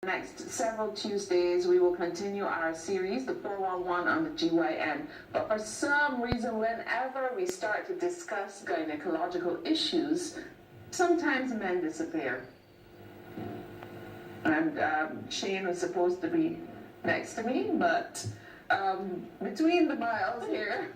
Next several Tuesdays, we will continue our series, the 411 on the GYN. But for some reason, whenever we start to discuss gynecological issues, sometimes men disappear. And Shane was supposed to be next to me, but between the miles here,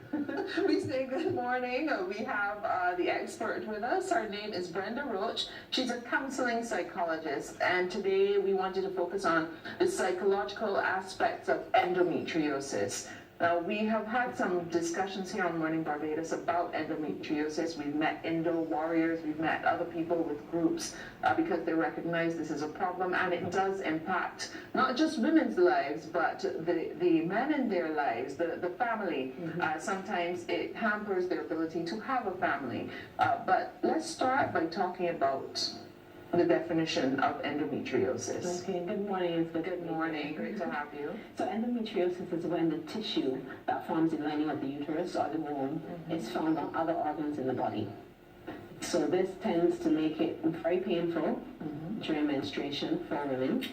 we say good morning. We have the expert with us. Her name is Brenda Roach. She's a counseling psychologist, and today we wanted to focus on the psychological aspects of endometriosis. Now, we have had some discussions here on Morning Barbados about endometriosis. We've met endo warriors, we've met other people with groups because they recognize this is a problem, and it does impact not just women's lives, but the men in their lives, the family. Sometimes it hampers their ability to have a family. But let's start by talking about the definition of endometriosis. Okay, good morning. Good morning, great to have you. So endometriosis is when the tissue that forms the lining of the uterus or the womb is found on other organs in the body. So this tends to make it very painful during menstruation for women.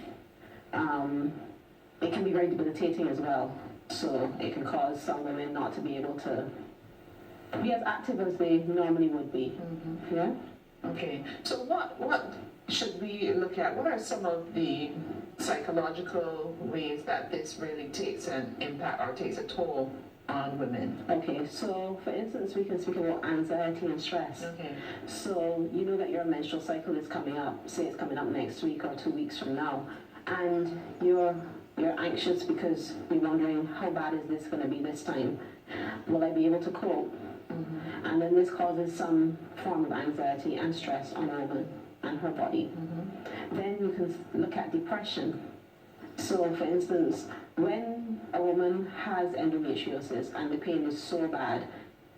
It can be very debilitating as well. So it can cause some women not to be able to be as active as they normally would be. Yeah. Okay, so what should we look at? What are some of the psychological ways that this really takes an impact or takes a toll on women? Okay, so for instance, we can speak about anxiety and stress. Okay. So you know that your menstrual cycle is coming up, say it's coming up next week or 2 weeks from now, and you're anxious because you're wondering, how bad is this going to be this time? Will I be able to cope? And then this causes some form of anxiety and stress on a woman and her body. Then you can look at depression. So for instance, when a woman has endometriosis and the pain is so bad,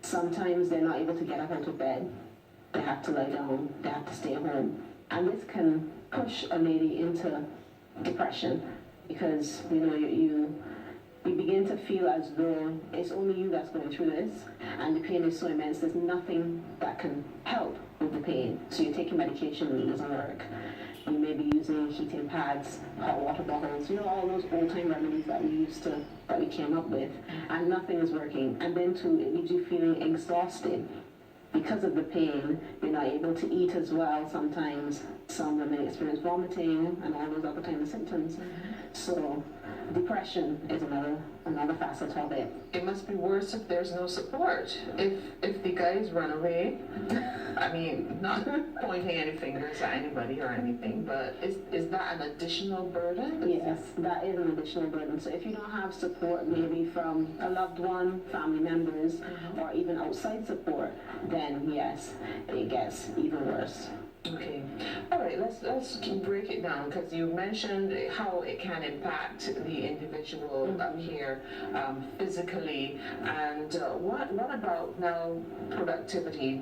sometimes they're not able to get up out of bed. They have to lie down, they have to stay home. And this can push a lady into depression because, you know, you begin to feel as though it's only you that's going through this, and the pain is so immense, there's nothing that can help with the pain. So you're taking medication and it doesn't work. You may be using heating pads, hot water bottles, you know, all those old-time remedies that we came up with, and nothing is working. And then too, it leaves you feeling exhausted. Because of the pain, you're not able to eat as well sometimes. Some women experience vomiting and all those other kind of symptoms. So depression is another facet of it. It must be worse if there's no support. If the guys run away, I mean, not pointing any fingers at anybody or anything, but is that an additional burden? Yes, that is an additional burden. So if you don't have support maybe from a loved one, family members, or even outside support, then yes, it gets even worse. Okay. All right, let's break it down, because you mentioned how it can impact the individual up here physically, and what about now productivity?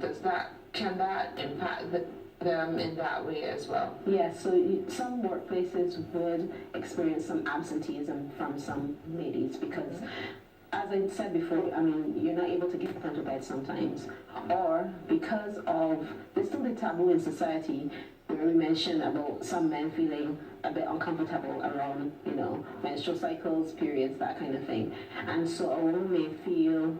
Can that impact them in that way as well? Yes, so some workplaces would experience some absenteeism from some ladies because, as I said before, I mean, you're not able to get up out of bed sometimes. Or because of, there's still a taboo in society where we mention about some men feeling a bit uncomfortable around, you know, menstrual cycles, periods, that kind of thing. And so a woman may feel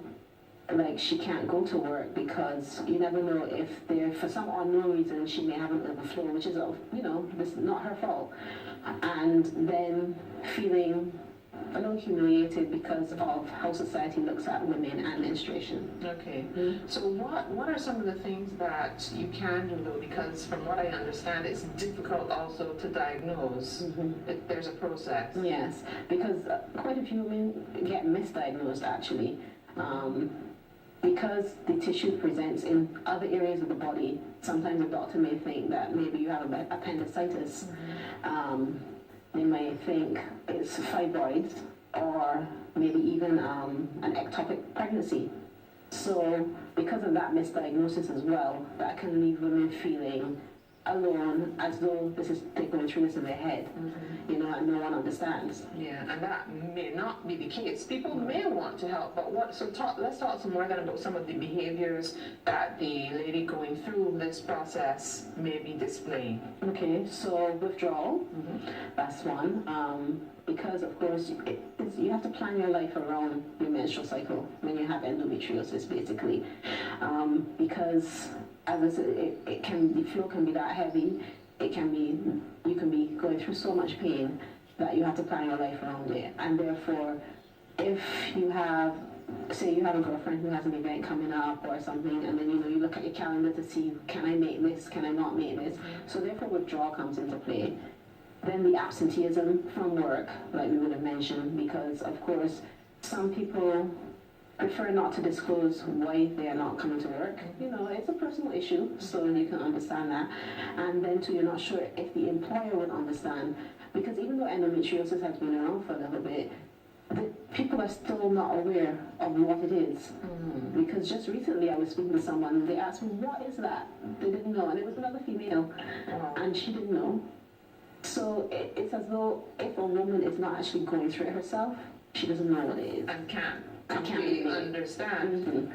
like she can't go to work because you never know if for some unknown reason, she may have an overflow, which is, you know, this is not her fault. And then feeling a little humiliated because of how society looks at women and menstruation. Okay. So what are some of the things that you can do though? Because from what I understand, it's difficult also to diagnose. There's a process. Yes, because quite a few women get misdiagnosed actually. Because the tissue presents in other areas of the body, sometimes a doctor may think that maybe you have appendicitis. They may think it's fibroids or maybe even an ectopic pregnancy. So because of that misdiagnosis as well, that can leave women feeling alone, as though they're going through this in their head, you know, that no one understands. Yeah, and that may not be the case. People may want to help, but let's talk some more then about some of the behaviors that the lady going through this process may be displaying. Okay, so withdrawal, that's one. Because of course you have to plan your life around your menstrual cycle when you have endometriosis, basically. Because as I said, the flow can be that heavy. You can be going through so much pain that you have to plan your life around it. And therefore, if you have, say you have a girlfriend who has an event coming up or something, and then you look at your calendar to see, can I make this, can I not make this? So therefore withdrawal comes into play. Then the absenteeism from work, like we would have mentioned, because of course some people prefer not to disclose why they are not coming to work. It's a personal issue, so you can understand that. And then too, you're not sure if the employer would understand, because even though endometriosis has been around for a little bit, the people are still not aware of what it is. Because just recently I was speaking to someone, and they asked me, what is that? They didn't know, and it was another female, and she didn't know. So it's as though if a woman is not actually going through it herself, she doesn't know what it is. And can't completely understand.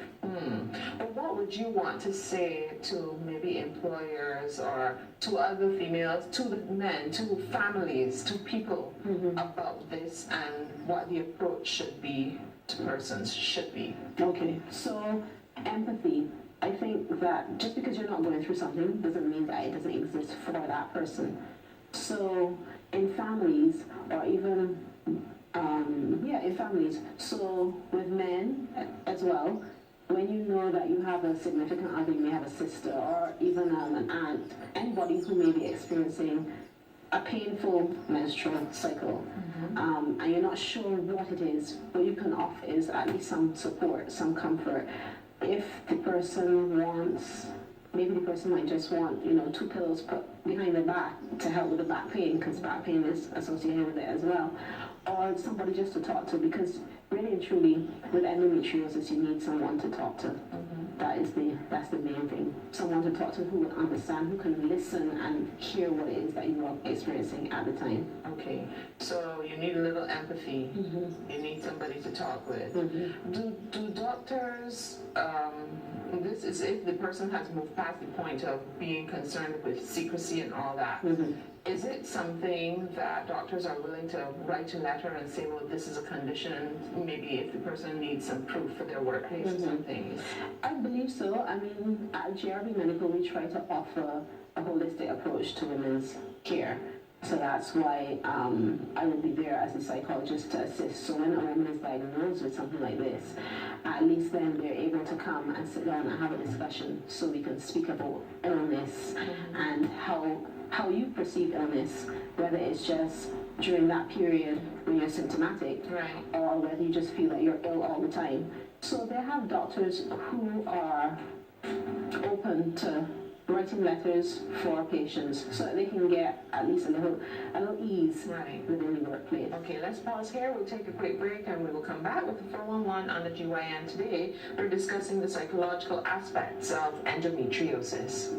But what would you want to say to maybe employers or to other females, to the men, to families, to people about this and what the approach should be to persons should be? Okay, so empathy. I think that just because you're not going through something doesn't mean that it doesn't exist for that person. So in families, or even in families, so with men as well, when you know that you have a significant other, you may have a sister or even an aunt, anybody who may be experiencing a painful menstrual cycle, and you're not sure what it is, what you can offer is at least some support, some comfort. If the person wants, maybe the person might just want, 2 pillows put behind the back to help with the back pain, because back pain is associated with it as well. Or somebody just to talk to, because really and truly, with endometriosis, you need someone to talk to. That's the main thing. Someone to talk to who would understand, who can listen and hear what it is that you are experiencing at the time. Okay, so you need a little empathy. You need somebody to talk with. Do doctors, this is if the person has moved past the point of being concerned with secrecy and all that, is it something that doctors are willing to write a letter and say, well, this is a condition, maybe if the person needs some proof for their workplace or something? I believe so. I mean, at GRB Medical, we try to offer a holistic approach to women's care. So that's why I will be there as a psychologist to assist. So when a woman is diagnosed with something like this, at least then they're able to come and sit down and have a discussion so we can speak about illness and how you perceive illness, whether it's just during that period when you're symptomatic, or whether you just feel that you're ill all the time. So they have doctors who are open to writing letters for patients so that they can get at least a little ease within the workplace. Okay, let's pause here. We'll take a quick break and we will come back with the 411 on the GYN. Today, we're discussing the psychological aspects of endometriosis.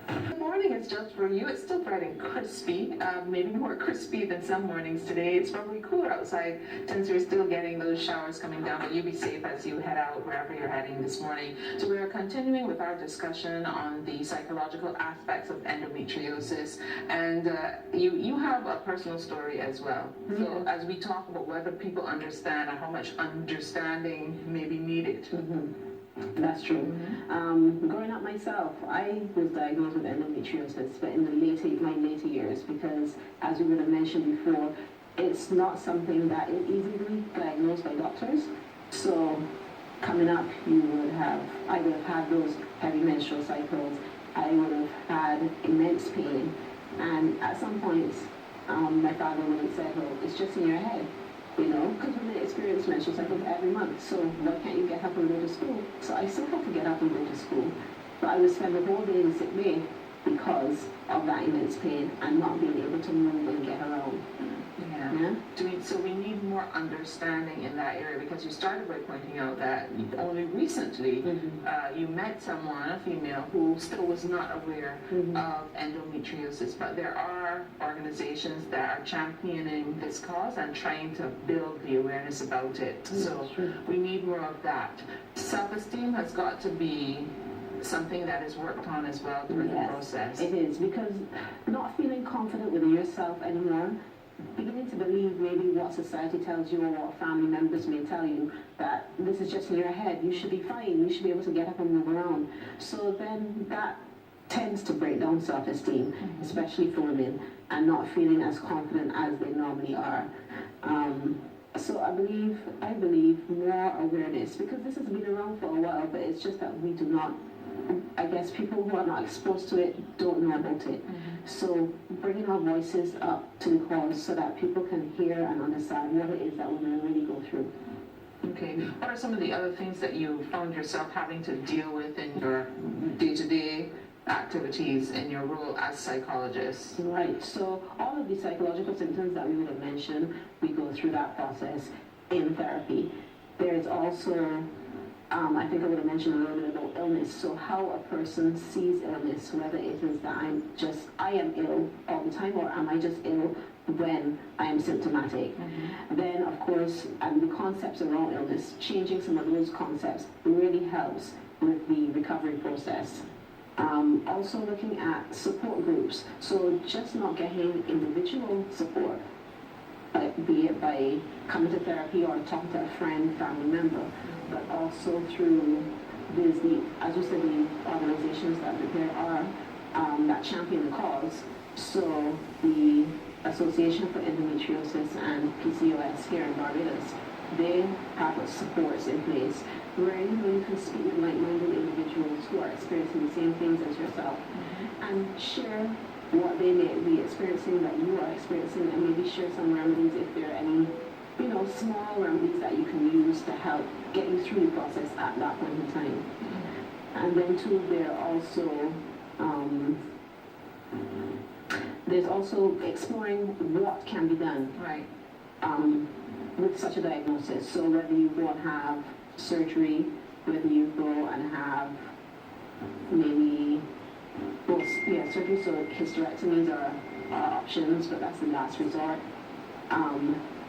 Good morning, it's just for you. It's still bright and crispy, maybe more crispy than some mornings today. It's probably cooler outside since we're still getting those showers coming down, but you be safe as you head out wherever you're heading this morning. So we are continuing with our discussion on the psychological aspects of endometriosis, and you have a personal story as well. So as we talk about whether people understand and how much understanding may be needed. That's true. Growing up myself, I was diagnosed with endometriosis, but in my later years, because as we would have mentioned before, it's not something that is easily diagnosed by doctors. So coming up, I would have had those heavy menstrual cycles. I would have had immense pain, and at some points, my father would have said, "Well, it's just in your head." Because women experience menstrual cycles every month, so why can't you get up and go to school? So I still had to get up and go to school, but I would spend the whole day in sick bay because of that immense pain and not being able to move and get around. So we need more understanding in that area, because you started by pointing out that only recently you met someone, a female, who still was not aware of endometriosis, but there are organizations that are championing this cause and trying to build the awareness about it. So we need more of that. Self-esteem has got to be something that is worked on as well through the process. It is, because not feeling confident with yourself anymore, beginning to believe maybe what society tells you or what family members may tell you, that this is just in your head, you should be fine, you should be able to get up and move around. So then that tends to break down self-esteem, especially for women, and not feeling as confident as they normally are. So I believe more awareness, because this has been around for a while, but it's just that we do not, I guess people who are not exposed to it don't know about it. So bringing our voices up to the cause so that people can hear and understand what it is that women really go through. Okay, what are some of the other things that you found yourself having to deal with in your day-to-day activities in your role as psychologist? Right, so all of the psychological symptoms that we would have mentioned, we go through that process in therapy. There's also, I think I would have mentioned a little bit about illness, so how a person sees illness, whether it is that I am ill all the time, or am I just ill when I am symptomatic. Then, of course, the concepts around illness, changing some of those concepts really helps with the recovery process. Also looking at support groups, so just not getting individual support, be it by coming to therapy or talking to a friend, family member, but also through as you said, the organizations that there are that champion the cause. So the Association for Endometriosis and PCOS here in Barbados, they have supports in place where you can speak with like-minded individuals who are experiencing the same things as yourself and share what they may be experiencing that you are experiencing, and maybe share some remedies if there are any, small remedies that you can use to help get you through the process at that point in time. And then too, there's also exploring what can be done with such a diagnosis. So whether you go and have surgery, whether you go and have maybe surgery, so hysterectomies are options, but that's the last resort.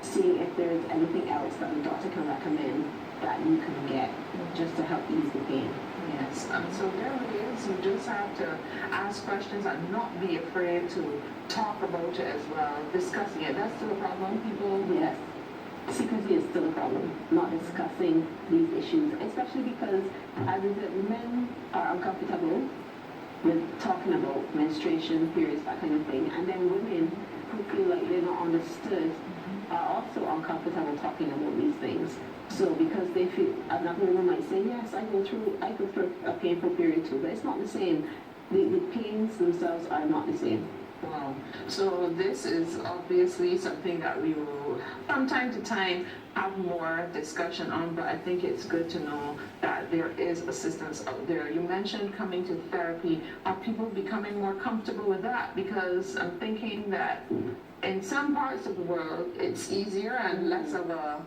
Seeing if there's anything else that the doctor can recommend that you can get just to help ease the pain. Yes, so there it is. You just have to ask questions and not be afraid to talk about it as well. Discussing it, that's still a problem, people? Yes. Secrecy is still a problem, not discussing these issues, especially because as I said, men are uncomfortable with talking about menstruation, periods, that kind of thing, and then women who feel like they're not understood are also uncomfortable talking about these things. So because they feel, another woman might say, yes, I go through a painful period too, but it's not the same. The pains themselves are not the same. Wow. So this is obviously something that we will, from time to time, have more discussion on, but I think it's good to know that there is assistance out there. You mentioned coming to therapy. Are people becoming more comfortable with that? Because I'm thinking that in some parts of the world, it's easier and less of a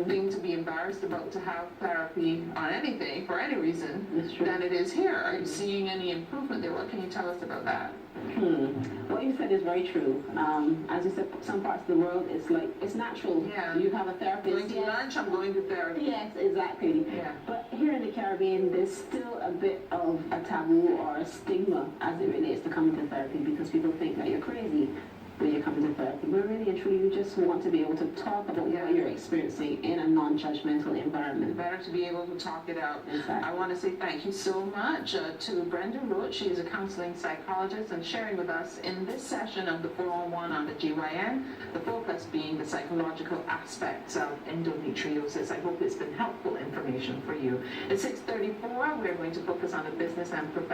thing to be embarrassed about to have therapy on anything, for any reason, than it is here. Are you seeing any improvement there? What can you tell us about that? What you said is very true. As you said, some parts of the world, it's natural. Yeah. You have a therapist. Going to lunch, I'm going to therapy. Yes, exactly. Yeah. But here in the Caribbean, there's still a bit of a taboo or a stigma as it relates to coming to therapy, because people think that you're crazy when you're coming to therapy. But really and truly, you just want to be able to talk about what you're experiencing in a non-judgmental environment. Better to be able to talk it out. Exactly. I want to say thank you so much to Brenda Roach. She is a counseling psychologist and sharing with us in this session of the 401 on the GYN, the focus being the psychological aspects of endometriosis. I hope it's been helpful information for you. At 6:34, we're going to focus on the business and professional